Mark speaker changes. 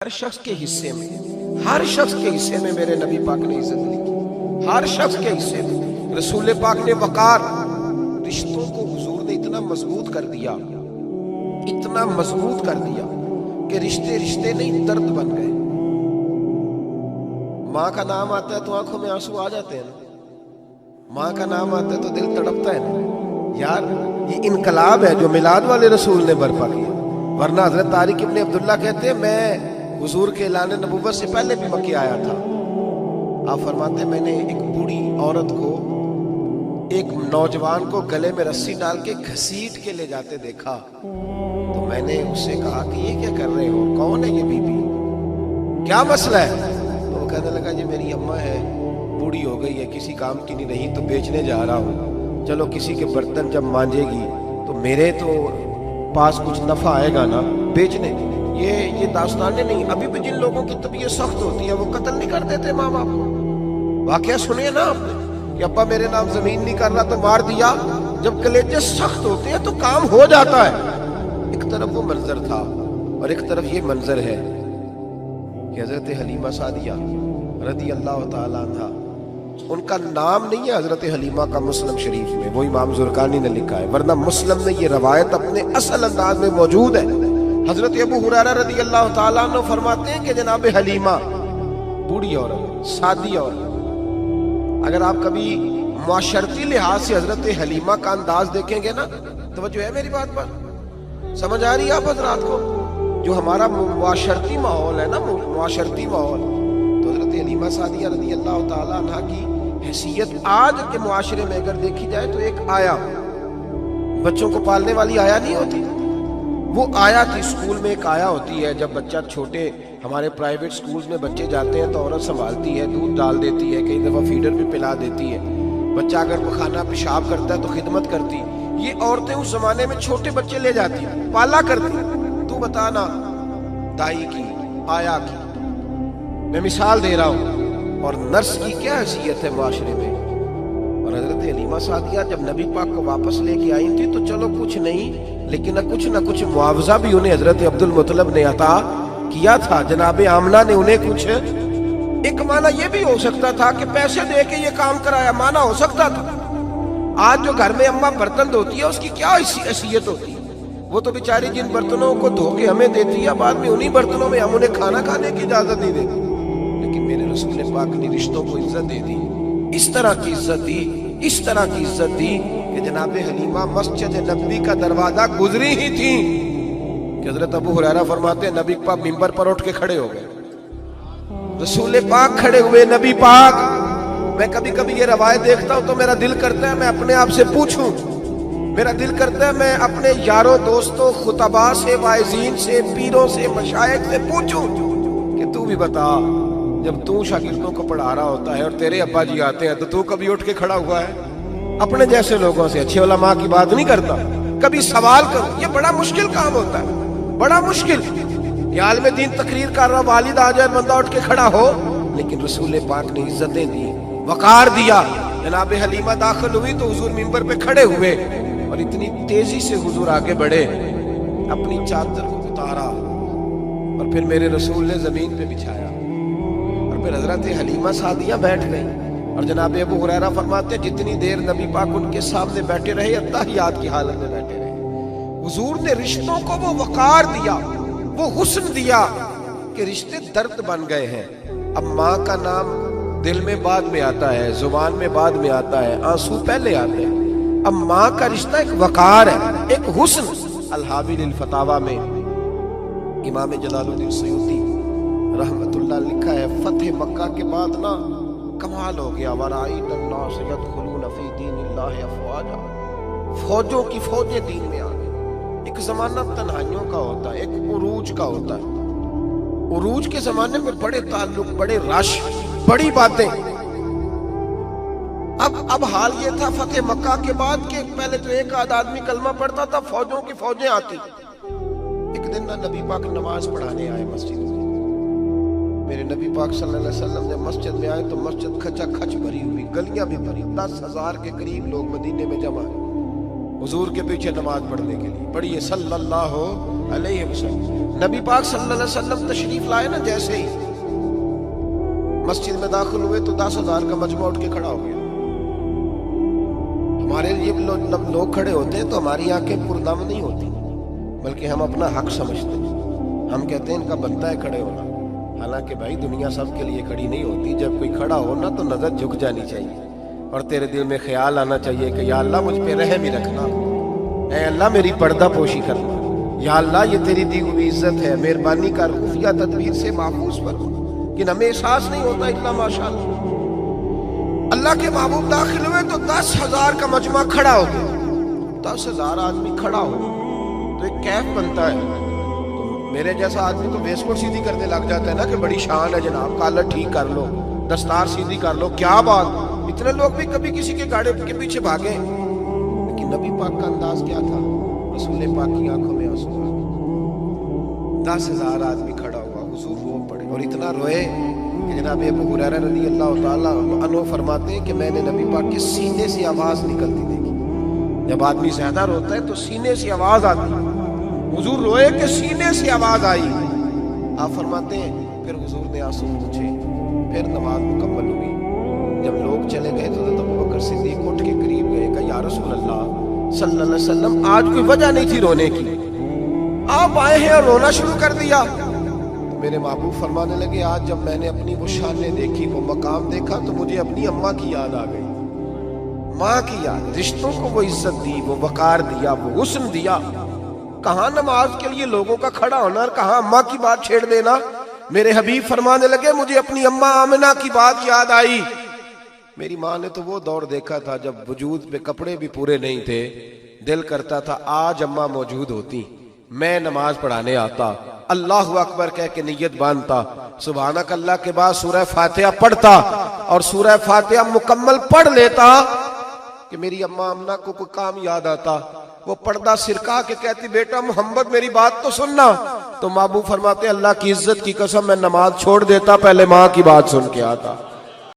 Speaker 1: हर शख्स के हिस्से में, हर शख्स के हिस्से में मेरे नबी पाक ने इज्जत लिखी। हर शख्स के हिस्से में रसूल पाक ने वकार, रिश्तों को हुजूर ने इतना मजबूत कर दिया, इतना मजबूत कर दिया कि रिश्ते रिश्ते नहीं दर्द बन गए। माँ का नाम आता है तो आंखों में आंसू आ जाते हैं ना, माँ का नाम आता है तो दिल तड़पता है ना। यार ये इनकलाब है जो मिलाद वाले रसूल ने बर्पा किया, वरना हजरत तारिक इब्ने अब्दुल्ला कहते हैं मैं हुजूर के ऐलान नबुव्वत से पहले भी मक्के आया था। आप फरमाते मैंने एक बूढ़ी औरत को, एक नौजवान को गले में रस्सी डाल के घसीट के ले जाते देखा, तो मैंने उससे कहा कि ये क्या कर रहे हो, कौन है ये बीबी, क्या मसला है? तो वो कहने लगा जी मेरी अम्मा है, बूढ़ी हो गई है, किसी काम की नहीं रही, तो बेचने जा रहा हूँ। चलो किसी के बर्तन जब मांजेगी तो मेरे तो पास कुछ नफा आएगा ना बेचने। ये दास्तानें नहीं, अभी भी जिन लोगों की तबीयत सख्त होती है वो कत्ल नहीं कर देते माँ बाप को। वाकया सुनिए ना आपने कि अब्बा मेरे नाम जमीन नहीं कर रहा तो मार दिया। जब कलेजे सख्त होते हैं तो काम हो जाता है। एक तरफ वो मंजर था और एक तरफ ये मंजर है कि हजरत हलीमा सादिया रदी अल्लाह ताला अन्हा, उनका नाम नहीं है हजरत हलीमा का मुस्लिम शरीफ में, वो इमाम जुरकानी ने लिखा है, वरना मुस्लिम में ये रवायत अपने असल अंदाज में मौजूद है। हजरत अबू हुरैरा रदी अल्लाह ताला अन्हु फरमाते हैं कि जनाब हलीमा बूढ़ी औरत, सादी औरत। अगर आप कभी मुआशरती लिहाज से हजरत हलीमा का अंदाज देखेंगे ना, तो जो है मेरी बात पर समझ आ रही है आप हजरात को, जो हमारा मुआशरती माहौल है ना, मुआशरती माहौल, तो हजरत हलीमा सादिया रदी अल्लाह ताला अन्हा की हैसियत आज के मुआशरे में अगर देखी जाए तो एक आया, बच्चों को पालने वाली आया नहीं होती, वो आया थी। स्कूल में एक आया होती है, जब बच्चा छोटे हमारे प्राइवेट स्कूल्स में बच्चे जाते हैं तो औरत संभालती है, दूध डाल देती है, कई दफा फीडर भी पिला देती है। बच्चा अगर खाना पेशाब करता है तो खिदमत करती। ये औरतें उस जमाने में छोटे बच्चे ले जाती, पाला करती। तू बता ना, दाई की, आया की, मैं मिसाल दे रहा हूं, और नर्स की क्या हैसियत है माशरे में। और हजरत हलीमा सादिया जब नबी पाक को वापस लेके आई थी तो चलो कुछ नहीं, लेकिन ना कुछ मुआवजा भी उन्हें हजरत अब्दुल मुत्तलिब ने अता किया था। जनाबे आमना ने उन्हें कुछ, एक माना यह भी हो सकता था कि पैसे दे के ये काम कराया, माना हो सकता था। आज जो घर में अम्मा बर्तन धोती है उसकी क्या हैसियत होती है, वो तो बेचारी जिन बर्तनों को धो के हमें देती है, बाद में उन्हीं बर्तनों में हम उन्हें खाना खाने की इजाजत नहीं देती। लेकिन मेरे रसूल पाक ने रिश्तों को इज्जत दे दी, इस तरह की इज्जत दी, इस तरह की इज्जत दी कि जनाबे हलीमा मस्जिद नबी का दरवाजा गुजरी ही थी कि हजरत अबू हुरैरा फरमाते हैं नबी पाक मिंबर पर उठ के खड़े हो गए। रसूल पाक खड़े हुए, नबी पाक। मैं कभी कभी ये रवायत देखता हूं तो मेरा दिल करता है मैं अपने आप से पूछूं, मेरा दिल करता है मैं अपने यारों दोस्तों खुतबा से, वाइजीन से, पीरों से, मशाइख से पूछूं कि तू भी बता, जब तू शागिर्दों को पढ़ा रहा होता है और तेरे अब्बा जी आते हैं तो तू कभी उठ के खड़ा हुआ है? अपने जैसे लोगों से, अच्छे उलमा की बात नहीं करता, कभी सवाल करो। ये बड़ा मुश्किल काम होता है, बड़ा मुश्किल। याल में दीन तकरीर कर रहा, वालिद आ जाए, बंदा उठ के खड़ा हो। लेकिन रसूल पाक ने इज्जतें दी, वकार दिया। जनाब हलीमा दाखिल हुई तो हुजूर मिंबर पे खड़े हुए और इतनी तेजी से हुजूर आगे बढ़े, अपनी चादर को उतारा और फिर मेरे रसूल ने जमीन पे बिछाया और फिर हजरत हलीमा सादिया बैठ गई। और जनाब अबू हुरैरा फरमाते जितनी देर नबी पाक उनके सामने बैठे रहे, अत्तहियात की हालत में बैठे रहे। हुजूर ने रिश्तों को वो वकार दिया, वो हुस्न दिया कि रिश्ते दर्द बन गए हैं। अब माँ का नाम दिल में बाद में आता है, जुबान में बाद में आता है, आंसू पहले आते हैं। अब माँ का रिश्ता एक वकार है, एक हुस्न। अल-हावी लिल फतावा में इमाम जलालुद्दीन सयूती रहमतुल्लाह लिखा है, फतेह मक्का के बाद ना कमाल हो गया, फौजों की फौजें दीन में आ गई। एक जमाना तन्हाइयों का होता है, एक उरूज का होता है। उरूज के जमाने में बड़े ताल्लुक, बड़े रश, बड़ी बातें। अब हाल ये था फतेह मक्का के बाद के पहले तो एक आध आदमी कलमा पढ़ता था, फौजों की फौजें आती। एक दिन ना नबी पाक नमाज पढ़ाने आए मस्जिद में। मेरे नबी पाक सल्लल्लाहु अलैहि वसल्लम जब मस्जिद में आए तो मस्जिद खचा खच भरी हुई, गलियां भी भरी, 10,000 के करीब लोग मदीने में जमा है हुजूर के पीछे नमाज पढ़ने के लिए। पढ़िए सल्लल्लाहु अलैहि वसल्लम। नबी पाक सल्लल्लाहु अलैहि वसल्लम तशरीफ लाए ना, जैसे ही मस्जिद में दाखिल हुए तो 10,000 का मजमा उठ के खड़ा हो गया। हमारे लिए लोग खड़े होते हैं तो हमारी आंखें पुरदम नहीं होती, बल्कि हम अपना हक समझते हैं। हम कहते हैं इनका बनता है खड़े होना, हालांकि भाई दुनिया सबके लिए खड़ी नहीं होती। जब कोई खड़ा हो ना तो नजर झुक जानी चाहिए और तेरे दिल में ख्याल आना चाहिए कि या अल्लाह मुझ पे रहम ही रखना, ऐ अल्लाह मेरी पर्दा पोशी करना, या अल्लाह ये तेरी दी हुई इज्जत है, मेहरबानी कर खुफिया तदबीर से महफूज पर। कि हमें एहसास नहीं होता इतना माशाअल्लाह। अल्लाह के महबूब दाखिल हुए तो 10,000 का मजमा खड़ा हो गया। 10,000 आदमी खड़ा हो तो एक कैफ बनता है। तो मेरे जैसा आदमी तो वेस्टकोट सीधी करने लग जाता है ना कि बड़ी शान है जनाब, कॉलर ठीक कर लो, दस्तार सीधी कर लो, क्या बात। इतने लोग भी कभी किसी के गाड़े के पीछे भागे, लेकिन नबी पाक का अंदाज क्या था? रसूल पाक की आंखों में आंसू आ गए। 10,000 आदमी खड़ा हुआ, हुजूर रो पड़े और इतना रोए कि जनाब अबू हुरैरा रज़ियल्लाहु ताला अन्हु फरमाते हैं कि मैंने नबी पाक के सीने से आवाज निकलती देखी। जब आदमी ज्यादा रोता है तो सीने से आवाज आती है। हुजूर रोए कि सीने से आवाज आई। आप फरमाते हैं फिर हुजूर ने आंसू पूछे, फिर नमाज मुकम्मल हुई। जब लोग चले गए तो अबू बकर सिद्दीक उठ के करीब गए, कहा या रसूल अल्लाह सल्लल्लाहु अलैहि वसल्लम, आज कोई वजह नहीं थी रोने की, आप आए हैं और रोना शुरू कर दिया। तो मेरे महबूब फरमाने लगे, आज जब मैंने अपनी वो शानें देखी, वो मकाम देखा, तो मुझे अपनी अम्मा की याद आ गई। माँ की याद, रिश्तों को वो इज्जत दी, वो वकार दिया, वो हुस्न दिया। कहाँ नमाज के लिए लोगों का खड़ा होना और कहाँ अम्मा की बात छेड़ देना। मेरे हबीब फरमाने लगे, मुझे अपनी अम्मा आमिना की बात याद आई। मेरी माँ ने तो वो दौर देखा था जब वजूद पे कपड़े भी पूरे नहीं थे, दिल करता था आज अम्मा मौजूद होती, मैं नमाज पढ़ाने आता, अल्लाहु अकबर कह के नियत बांधता, सुभानक अल्लाह के बाद सूरह फातिहा पढ़ता और सूरह फातिहा मुकम्मल पढ़ लेता कि मेरी अम्मा अम्ना को कोई काम याद आता। वो पर्दा सिरका के कहती, बेटा मोहम्मद मेरी बात तो सुनना। तो महबूब फरमाते, अल्लाह की इज्जत की कसम मैं नमाज छोड़ देता, पहले माँ की बात सुन के आता।